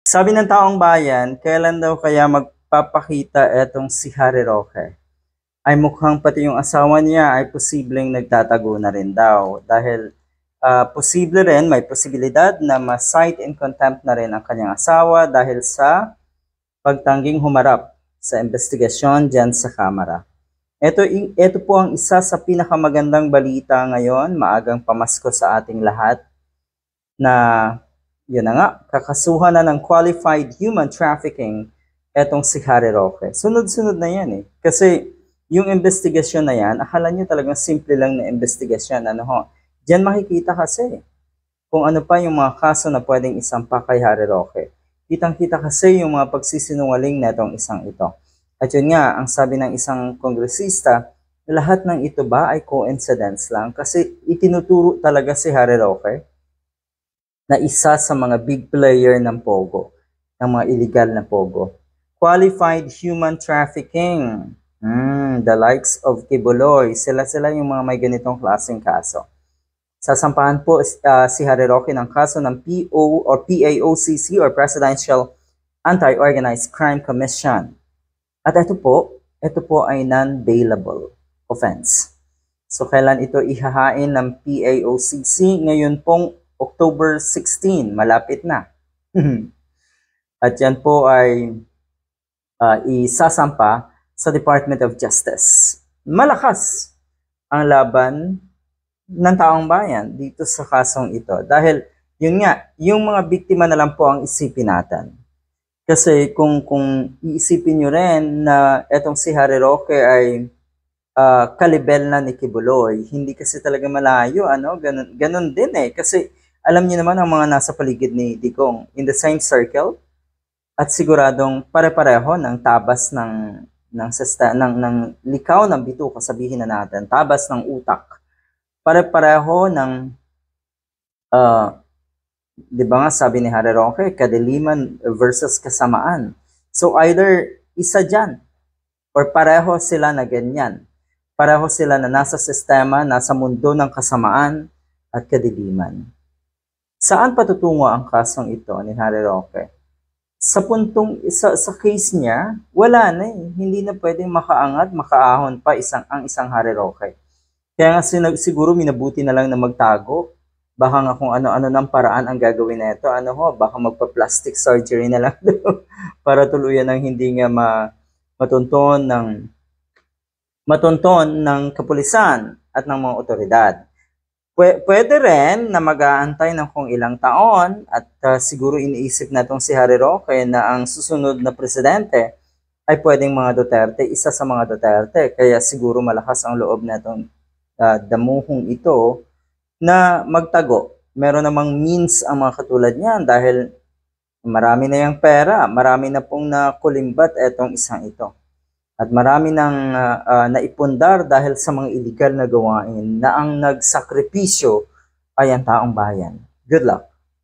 Sabi ng taong bayan, kailan daw kaya magpapakita etong si Harry Roque? Ay mukhang pati yung asawa niya ay posibleng nagtatago na rin daw dahil posible rin, may posibilidad na ma-cite in contempt na rin ang kanyang asawa dahil sa pagtangging humarap sa investigasyon dyan sa Kamara. Ito po ang isa sa pinakamagandang balita ngayon, maagang pamasko sa ating lahat, na yun na nga, kakasuhan na ng qualified human trafficking etong si Harry Roque. Sunod-sunod na yan eh. Kasi yung investigasyon na yan, akala nyo talagang simple lang na investigasyon. Ano ho? Diyan makikita kasi kung ano pa yung mga kaso na pwedeng isampa kay Harry Roque. Kitang-kita kasi yung mga pagsisinungaling na itong isang ito. At yun nga, ang sabi ng isang kongresista, lahat ng ito ba ay coincidence lang? Kasi itinuturo talaga si Harry Roque na isa sa mga big player ng Pogo, ng mga illegal na Pogo. Qualified human trafficking. The likes of Kibuloy. Sila yung mga may ganitong klaseng kaso. Sasampahan po si Harry Roque ng kaso ng PO or PAOCC or Presidential Anti-Organized Crime Commission. At ito po ay non-bailable offense. So kailan ito ihahain ng PAOCC? Ngayon pong October 16, malapit na. At yan po ay isasampa sa Department of Justice. Malakas ang laban ng taong bayan dito sa kasong ito. Dahil yun nga, yung mga biktima na lang po ang isipin natin. Kasi kung iisipin nyo rin na etong si Harry Roque ay kalibel na ni Kibuloy, hindi kasi talaga malayo, ganun din eh. Kasi alam niyo naman ang mga nasa paligid ni Digong in the same circle at siguradong pare-pareho ng tabas ng likaw ng bituka, sabihin na natin, tabas ng utak. Pare-pareho ng di ba nga sabi ni Harry Roque, kadiliman versus kasamaan. So either isa dyan or pareho sila na ganyan. Pareho sila na nasa sistema, nasa mundo ng kasamaan at kadiliman. Saan patutungo ang kasong ito ni Harry Roque? Sa case niya, wala na eh. Hindi na pwedeng makaangat, makaahon pa ang isang Harry Roque. Kaya nga siguro minabuti na lang na magtago. Baka nga kung ano-ano ng paraan ang gagawin na ito. Baka magpa-plastic surgery na lang para tuluyan ng hindi nga matunton ng kapulisan at ng mga otoridad. Pwede rin na mag-aantay ng kung ilang taon at siguro iniisip na itong si Harry Roque na ang susunod na presidente ay pwedeng mga Duterte, isa sa mga Duterte. Kaya siguro malakas ang loob na itong damuhong ito na magtago. Meron namang means ang mga katulad niyan dahil marami na yung pera, marami na pong nakulimbat itong isang ito. At marami nang naipundar dahil sa mga illegal na gawain na ang nagsakripisyo ay ang taong bayan. Good luck.